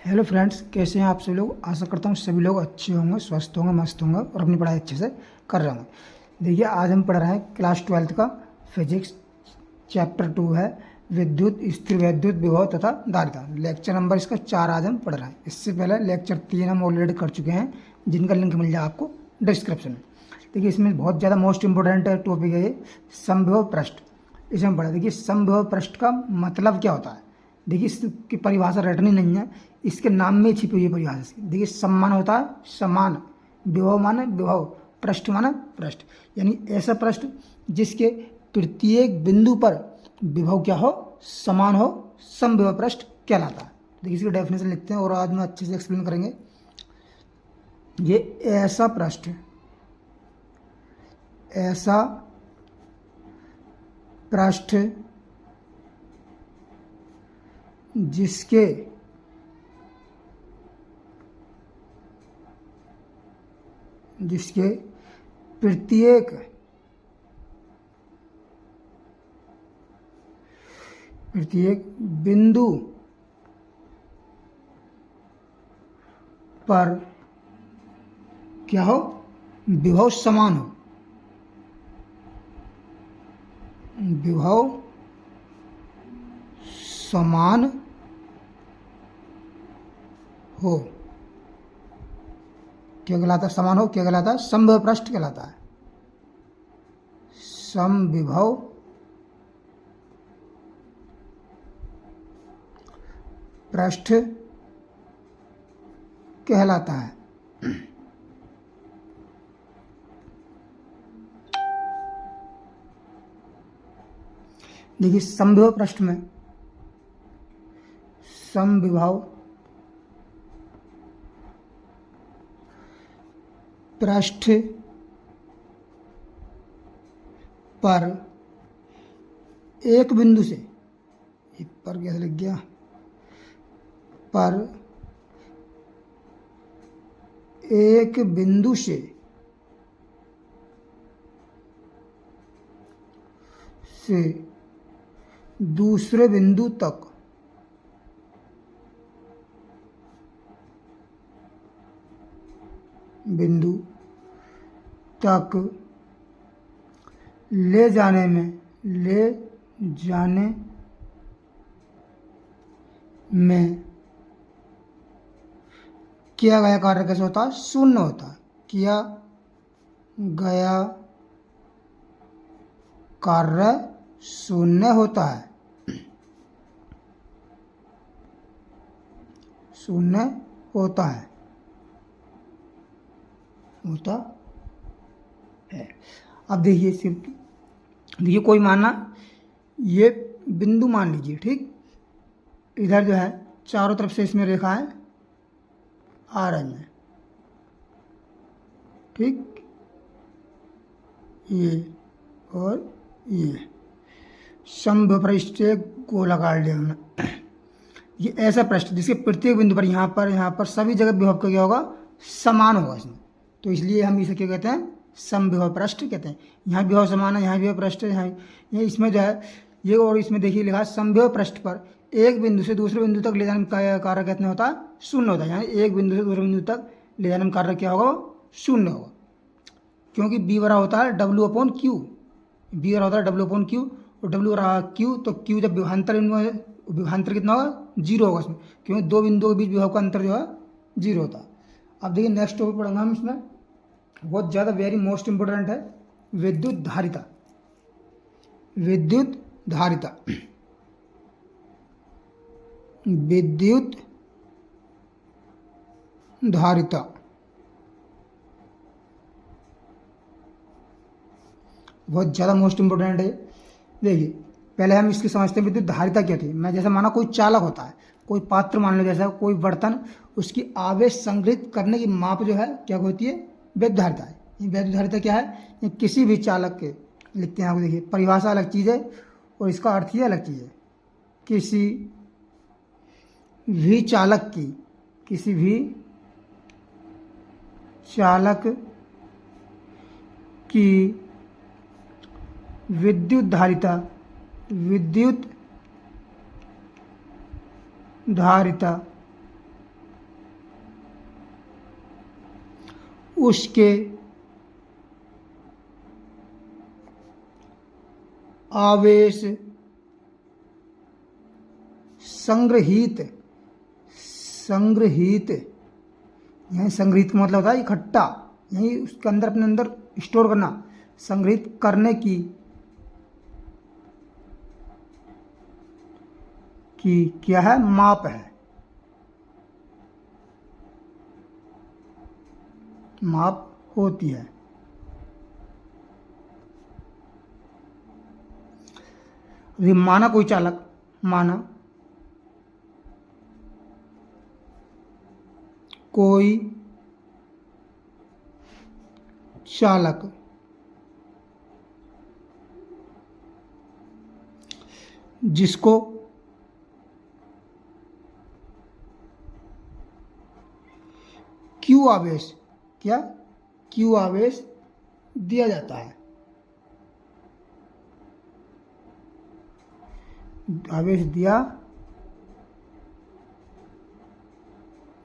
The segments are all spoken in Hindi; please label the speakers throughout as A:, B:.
A: हेलो फ्रेंड्स, कैसे हैं आप सभी लोग। आशा करता हूँ सभी लोग अच्छे होंगे, स्वस्थ होंगे, मस्त होंगे और अपनी पढ़ाई अच्छे से कर रहे होंगे। देखिए, आज हम पढ़ रहे हैं क्लास 12th का फिजिक्स। चैप्टर 2 है विद्युत, स्थिर विद्युत विभव तथा धारिता। लेक्चर नंबर इसका 4 आज हम पढ़ रहे हैं। इससे पहले लेक्चर 3 हम ऑलरेडी कर चुके हैं, जिनका लिंक मिल जाए आपको डिस्क्रिप्शन में। देखिए, इसमें बहुत ज़्यादा मोस्ट इंपॉर्टेंट टॉपिक है ये समविभव पृष्ठ। इसे हम पढ़ा। देखिए, समविभव पृष्ठ का मतलब क्या होता है। देखिए, इसकी परिभाषा रटनी नहीं है, इसके नाम में छिपी हुई परिभाषा इसकी। देखिए, सम्मान होता है समान, विभव माने विभव, पृष्ठ माने पृष्ठ, यानी ऐसा पृष्ठ जिसके प्रत्येक बिंदु पर विभव क्या हो, समान हो, समविभव पृष्ठ कहलाता है। देखिए, इसकी डेफिनेशन लिखते हैं और आज में अच्छे से एक्सप्लेन करेंगे। ये ऐसा पृष्ठ, ऐसा पृष्ठ जिसके प्रत्येक बिंदु पर क्या हो, विभव समान हो, विभव समान हो, क्या कहलाता है, समान हो, क्या कहलाता है, समविभव पृष्ठ कहलाता है। समविभव पृष्ठ कहलाता है। देखिए, समविभव पृष्ठ में समविभव पृष्ठ पर एक बिंदु से, पर कैसे लिख गया, पर एक बिंदु से दूसरे बिंदु तक ले जाने में किया गया कार्य कैसे होता है, शून्य होता है। किया गया कार्य शून्य होता है, शून्य होता है, होता है। अब देखिए, सिर्फ देखिए, कोई माना ये बिंदु मान लीजिए, ठीक। इधर जो है चारों तरफ से इसमें रेखाएं आ रही हैं, ठीक, ये और ये समविभव पृष्ठ गोलाकार लिया हमने। ये ऐसा पृष्ठ जिसके प्रत्येक बिंदु पर यहाँ पर सभी जगह विभव का क्या होगा, समान होगा इसमें, तो इसलिए हम इसे क्या कहते हैं, समविभव पृष्ठ कहते हैं। यहाँ विभव समान है, यहाँ विभव पृष्ठ है, यहाँ इसमें जो है ये, और इसमें देखिए लिखा है समविभव पृष्ठ पर एक बिंदु से दूसरे बिंदु तक ले जाने का कार्य कितना होता है, शून्य होता है। यानी एक बिंदु से दूसरे बिंदु तक ले जाने में कार्य क्या होगा, शून्य होगा, क्योंकि बी बड़ा होता है W अपॉन क्यू। बी बड़ा होता है W अपॉन क्यू, और W रहा क्यू, तो क्यू जब विभवांतर कितना होगा, जीरो होगा इसमें, क्योंकि दो बिंदुओं के बीच विभव का अंतर जो है जीरो होता है। अब देखिए, नेक्स्ट टॉपिक पढ़ेंगे हम इसमें, बहुत ज़्यादा वेरी मोस्ट इंपॉर्टेंट है, विद्युत धारिता। विद्युत धारिता, विद्युत धारिता बहुत ज़्यादा मोस्ट इंपॉर्टेंट है। देखिए, पहले हम इसकी समझते हैं विद्युत धारिता क्या थी। मैं जैसे माना कोई चालक होता है, कोई पात्र मान लो, जैसा कोई बर्तन, उसकी आवेश संग्रहित करने की माप जो है क्या होती है, विद्युत धारिता है। ये विद्युत धारिता क्या है, ये किसी भी चालक के, लिखते हैं आपको, देखिए परिभाषा अलग चीज़ है और इसका अर्थ ही अलग चीज़ है। किसी भी चालक की, किसी भी चालक की विद्युत धारिता उसके आवेश संग्रहित यही संग्रहित का मतलब होता है इकट्ठा, यही उसके अंदर अपने अंदर स्टोर करना, संग्रहित करने की क्या है, माप है, माप होती है। माना कोई चालक, माना कोई चालक जिसको क्यू आवेश, क्या क्यू आवेश दिया जाता है, आवेश दिया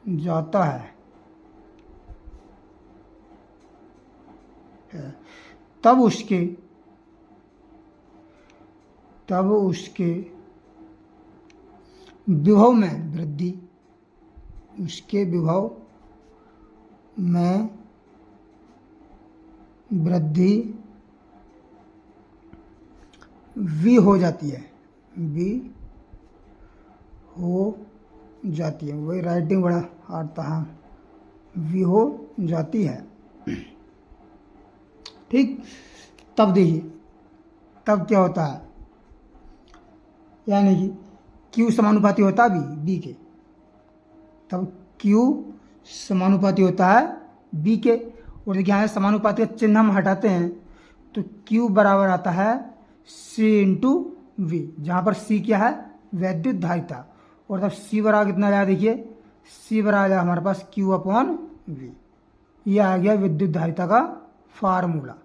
A: जाता है, तब उसके विभव में वृद्धि, उसके विभव में वृद्धि वी हो जाती है, वी हो जाती है, वही राइटिंग बड़ा आता है, वी हो जाती है। ठीक, तब देखिए तब क्या होता है, यानी कि Q समानुपाती होता है B के, तब Q समानुपाती होता है B के। और देखिए यहाँ समानुपाती का चिन्ह हम हटाते हैं तो Q बराबर आता है C इंटू वी, जहाँ पर C क्या है, वैद्युत धारिता, और तब C बराबर कितना आया, देखिए C बराबर आया हमारे पास Q अपॉन V, ये आ गया विद्युत धारिता का फार्मूला।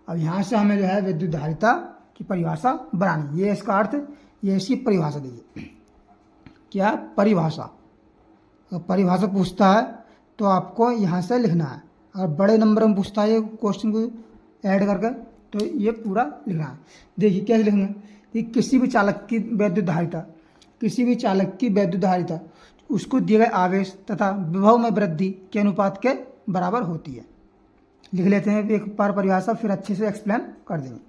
A: अब यहाँ से हमें जो है विद्युत धारिता की परिभाषा बनानी, ये इसका अर्थ, ये इसकी परिभाषा देखिए, क्या परिभाषा, परिभाषा पूछता है तो आपको यहाँ से लिखना है, और बड़े नंबर में पूछता है ये क्वेश्चन को ऐड करके, तो ये पूरा लिखना है। देखिए कैसे लिखेंगे कि किसी भी चालक की वैद्युत धारिता, किसी भी चालक की वैद्युत धारिता उसको दिए गए आवेश तथा विभव में वृद्धि के अनुपात के बराबर होती है। लिख लेते हैं एक बार परिभाषा, फिर अच्छे से एक्सप्लेन कर देंगे।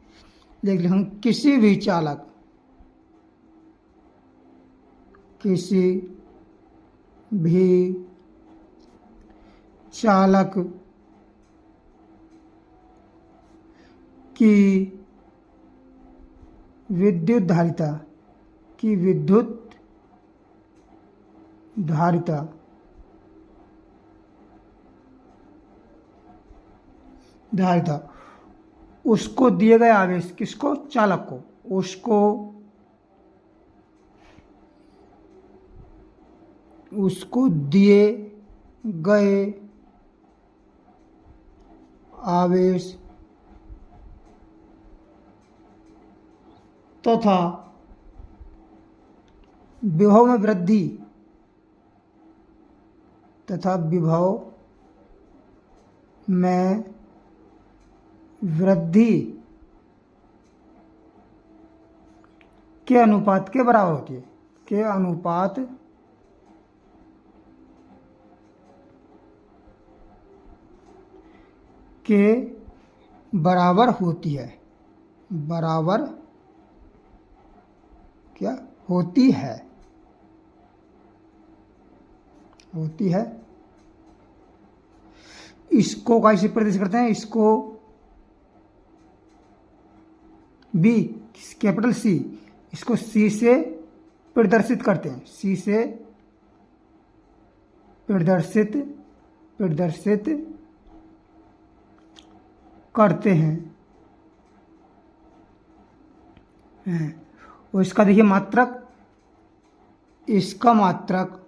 A: देख लें हम, किसी भी चालक की विद्युत धारिता उसको दिए गए आवेश, किसको, चालक को, उसको दिए गए आवेश तथा विभव में वृद्धि के अनुपात के बराबर होती है, के अनुपात के बराबर होती है, बराबर क्या होती है, इसको कैसे प्रदर्शित करते हैं, इसको बी कैपिटल सी, इसको सी से प्रदर्शित करते हैं, सी से प्रदर्शित करते हैं। और इसका देखिए मात्रक, इसका मात्रक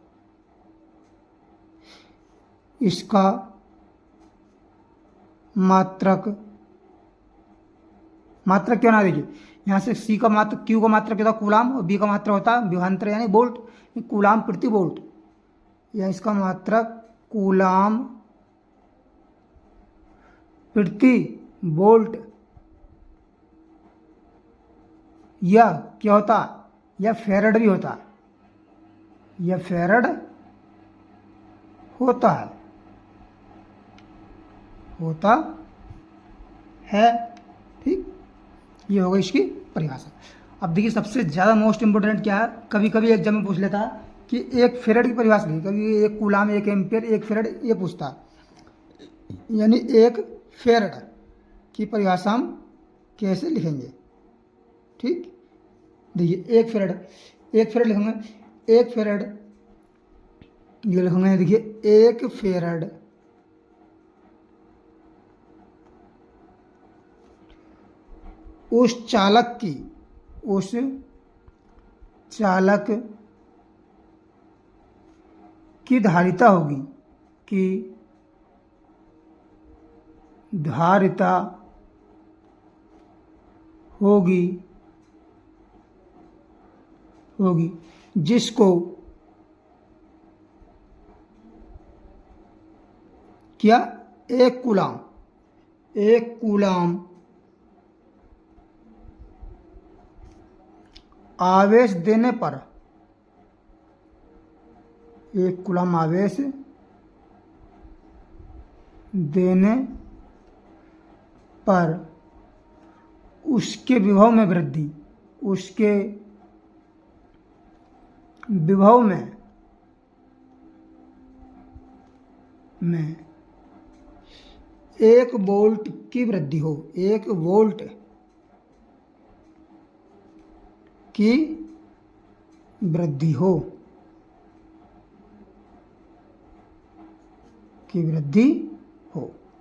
A: क्यों ना, देखिए यहाँ से सी का मात्रक, क्यू का मात्रक क्या होता है, कूलाम, और बी का मात्रक होता है विभवांतर यानी वोल्ट, कूलाम प्रति वोल्ट, या इसका मात्रक कूलाम प्रति वोल्ट या क्या होता, या फेरड भी होता, यह फेरड होता है, होता है। ठीक, ये होगा इसकी परिभाषा। अब देखिए सबसे ज़्यादा मोस्ट इंपोर्टेंट क्या है, कभी कभी एग्जाम में पूछ लेता है कि एक फेरड की परिभाषा लिखी, कभी एक कूलाम, एक एम्पियर, एक फेरड, ये पूछता है। यानी एक फेरड की परिभाषा हम कैसे लिखेंगे। ठीक, देखिए एक फेरड लिखूंगे, एक फेरड ये लिखूंगे, देखिए एक फेरड उस चालक की धारिता होगी, कि धारिता होगी जिसको क्या, एक कूलाम आवेश देने पर, एक कूलाम आवेश देने पर उसके विभव में वृद्धि, उसके विभव में एक वोल्ट की वृद्धि हो, एक वोल्ट की वृद्धि हो,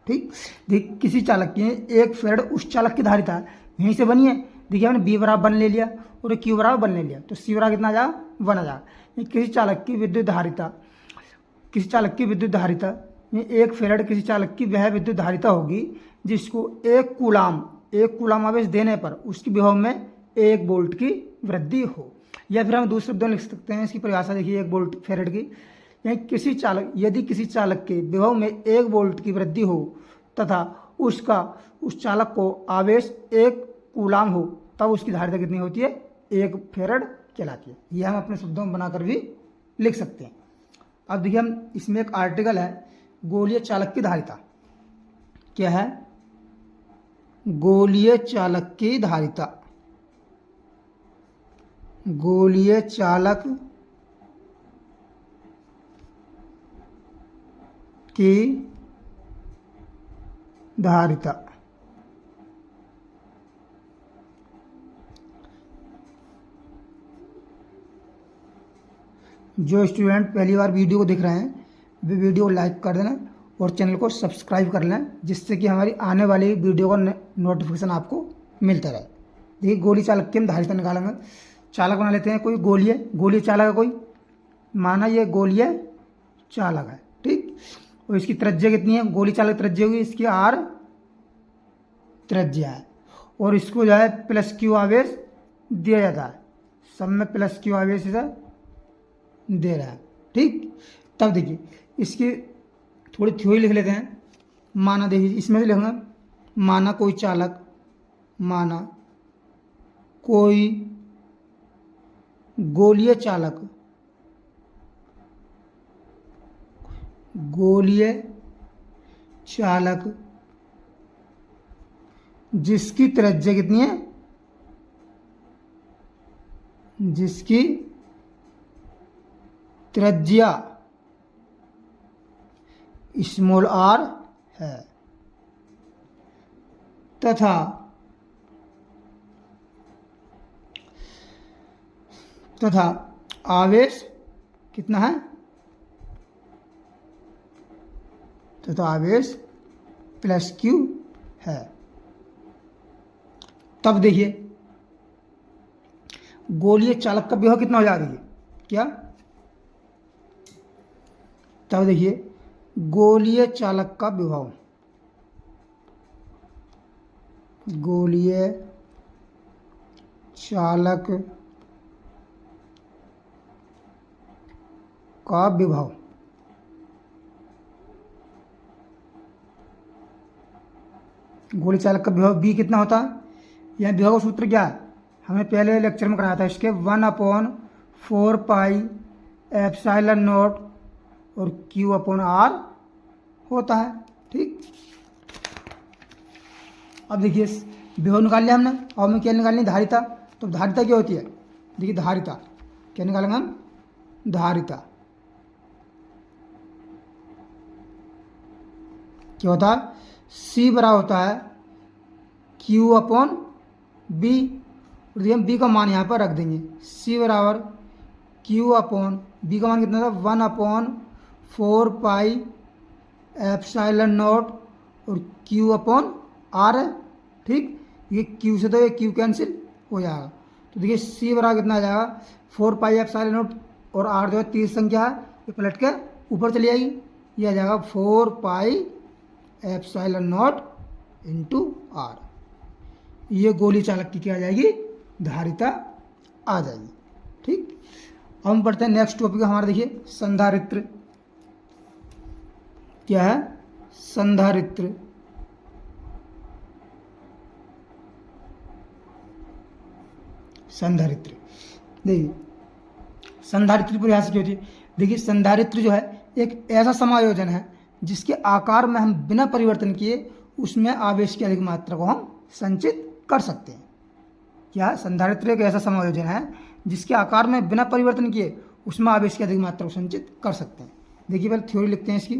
A: ठीक। देखिए किसी चालक की एक फेरड उस चालक की धारिता यहीं से बनी है, देखिए हमने बी बराबर 1 ले लिया और क्यू बराबर 1 ले लिया, तो सी बराबर कितना आ जाएगा, 1 आ जाएगा। किसी चालक की विद्युत धारिता ये एक फेरड किसी चालक की वह विद्युत धारिता होगी जिसको एक कूलाम आवेश देने पर उसकी विभव में 1 वोल्ट की वृद्धि हो। या फिर हम दूसरे शब्दों में लिख सकते हैं, इसकी परिभाषा देखिए 1 वोल्ट फेरड की, यदि किसी चालक के विभव में 1 वोल्ट की वृद्धि हो तथा उस चालक को आवेश 1 कूलाम हो, तब उसकी धारिता कितनी होती है, 1 फेरड कहलाती है। यह हम अपने शब्दों में बनाकर भी लिख सकते हैं। अब देखिए हम इसमें एक आर्टिकल है, गोलीय चालक की धारिता क्या है, गोलीय चालक की धारिता, गोलीय चालक की धारिता। जो स्टूडेंट पहली बार वीडियो को देख रहे हैं वे वीडियो को लाइक कर देना और चैनल को सब्सक्राइब कर लें, जिससे कि हमारी आने वाली वीडियो का नोटिफिकेशन आपको मिलता रहे। देखिए गोली चालक की हम धारिता निकालेंगे। चालक बना लेते हैं, कोई गोलीय चालक है, कोई माना ये गोलीय चालक है, ठीक। और इसकी त्रिज्या कितनी है, गोली चालक त्रिज्या होगी इसकी R त्रिज्या है, और इसको जो है प्लस क्यू आवेश दिया जाता है, सब में प्लस क्यू आवेश इसे दे रहा है, ठीक। तब देखिए इसकी थोड़ी थ्योरी लिख लेते हैं। माना देखिए इसमें से लिखूंगा, माना कोई गोलीय चालक जिसकी त्रिज्या कितनी है, जिसकी त्रिज्या स्मॉल r है तथा आवेश कितना है, तथा आवेश प्लस क्यू है। तब देखिए गोलीय चालक का विभव कितना हो जाएगा, क्या, तब देखिए गोलीय चालक का विभव, गोलीय चालक का विभव गोली चालक का विभव बी कितना होता है? यह विभव का सूत्र क्या है? हमने पहले लेक्चर में कराया था इसके 1/4 पाई एप्सिलॉन नॉट और Q/R होता है। ठीक, अब देखिए विभव निकाल लिया हमने और हमें क्या निकालनी? धारिता। तो धारिता क्या होती है? देखिए धारिता क्या निकालेंगे हम? धारिता क्या होता है? C बराबर होता है Q/B। हम B का मान यहाँ पर रख देंगे। C बराबर Q/B का मान कितना था? 1/4 पाई एप्सिलॉन नॉट और Q/R है। ठीक, ये Q से तो ये Q कैंसिल हो जाएगा। तो देखिए C बराबर कितना आ जाएगा? 4 पाई एप्सिलॉन नॉट और R जो है तीस संख्या है, ये पलट के ऊपर चली जाएगी। ये आ जाएगा 4 pi epsilon not into R। ये गोली चालक की क्या आ जाएगी? धारिता आ जाएगी। ठीक, अब हम पढ़ते हैं नेक्स्ट टॉपिक हमारा। देखिए संधारित्र क्या है? संधारित्र। संधारित्र देखिए संधारित्र की परिभाषा क्या होती है? देखिए संधारित्र जो है एक ऐसा समायोजन है जिसके आकार में हम बिना परिवर्तन किए उसमें आवेश की अधिक मात्रा को हम संचित कर सकते हैं। क्या? संधारित्र एक ऐसा समायोजन है जिसके आकार में बिना परिवर्तन किए उसमें आवेश की अधिक मात्रा को संचित कर सकते हैं। देखिए पहले थ्योरी लिखते हैं इसकी।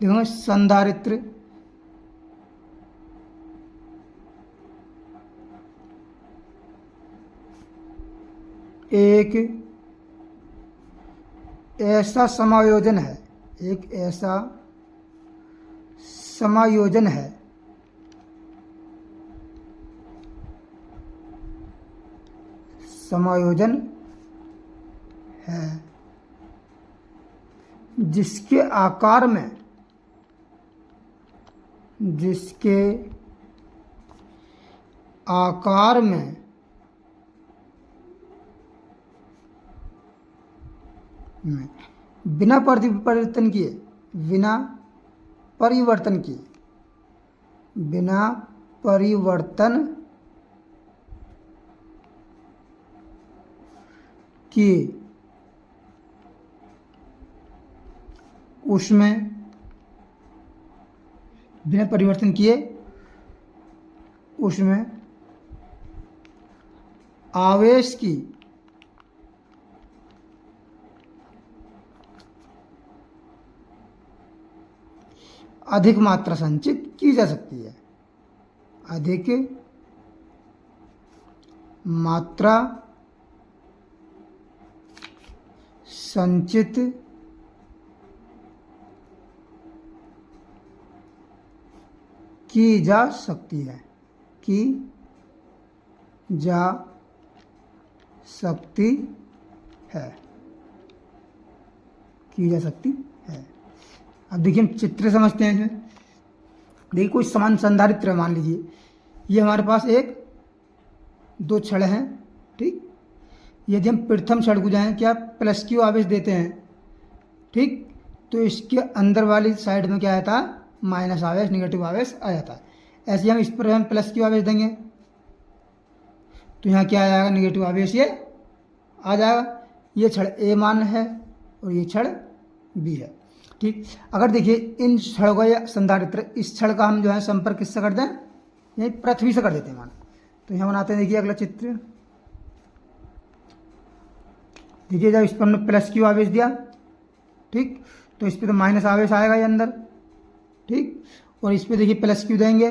A: देखो संधारित्र एक ऐसा समायोजन है, एक ऐसा समायोजन है जिसके आकार में बिना परिवर्तन किए उसमें आवेश की अधिक मात्रा संचित की जा सकती है। अधिक मात्रा संचित की जा सकती है। अब देखिए हम चित्र समझते हैं इसमें। देखिए कोई समान संधारित्र मान लीजिए, ये हमारे पास एक दो छड़ हैं। ठीक, यदि हम प्रथम छड़ को जाएं क्या +Q आवेश देते हैं, ठीक, तो इसके अंदर वाली साइड में क्या आता है? माइनस आवेश, निगेटिव आवेश आ जाता है। ऐसे हम इस पर हम +Q आवेश देंगे तो यहाँ क्या आ जाएगा? निगेटिव आवेश ये आ जाएगा। ये छड़ A मान है और ये छड़ B है। ठीक, अगर देखिए इन छड़ों का या संधारित्र, इस छड़ का हम जो है संपर्क किससे कर दें? यही पृथ्वी से कर देते हैं मान। तो यहाँ बनाते हैं। देखिए अगला चित्र। देखिए जब इस पर हमने +Q आवेश दिया, ठीक, तो इस पर तो माइनस आवेश आएगा ये अंदर। ठीक, और इस पर देखिए +Q देंगे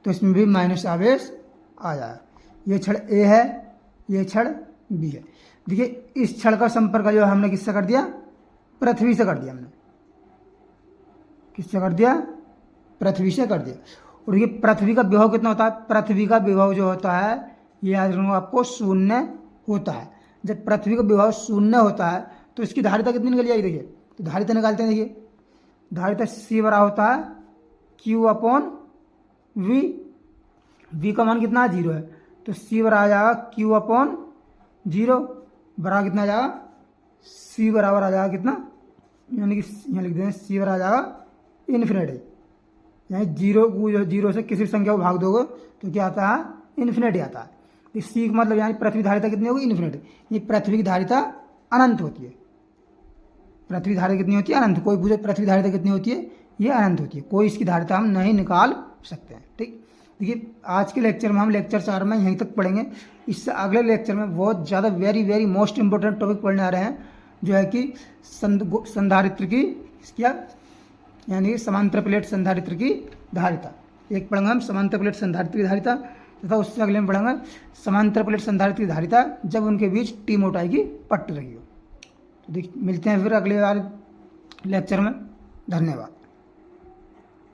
A: तो इसमें भी माइनस आवेश आ जाएगा। ये छड़ A है, ये छड़ B है। देखिए इस छड़ का संपर्क जो है हमने किससे कर दिया? पृथ्वी से कर दिया। हमने किससे कर दिया? पृथ्वी से कर दिया। और ये पृथ्वी का विभव कितना होता है? पृथ्वी का विभव जो होता है ये याद रखना आपको 0 होता है। जब पृथ्वी का विभव 0 होता है तो इसकी धारिता कितनी निकल जाएगी? देखिए तो धारिता निकालते हैं। देखिए धारिता C बराबर होता है Q/V। V का मान कितना है? 0 है। तो C बराबर आ जाएगा Q/0 बराबर कितना आ जाएगा? C बराबर आ जाएगा कितना? यानी कि यहाँ लिख दें C बराबर आ जाएगा इन्फिनिटी। यानी जीरो से किसी संख्या को भाग दोगे तो क्या आता है, इन्फिनिटी आता है। इस सी का मतलब यानी पृथ्वी धारिता कितनी होगी, इन्फिनिटी। ये पृथ्वी की धारिता अनंत होती है। पृथ्वी धारिता कितनी होती है, अनंत। कोई पूछे पृथ्वी धारिता कितनी होती है, ये अनंत होती है। कोई इसकी धारिता हम नहीं निकाल सकते हैं। ठीक, देखिए आज के लेक्चर में हम लेक्चर 4 में यहीं तक पढ़ेंगे। इससे अगले लेक्चर में बहुत ज़्यादा वेरी मोस्ट इंपॉर्टेंट टॉपिक पढ़ने आ रहे हैं, जो है कि संधारित्र की क्या, यानी समांतर प्लेट संधारित्र की धारिता। एक पढ़ेंगे हम समांतर प्लेट संधारित्र की धारिता, तथा उससे अगले में पढ़ेंगे समांतर प्लेट संधारित्र की धारिता जब उनके बीच टी मोटाई की पट्टी रही हो। तो मिलते हैं फिर अगले वाले लेक्चर में। धन्यवाद।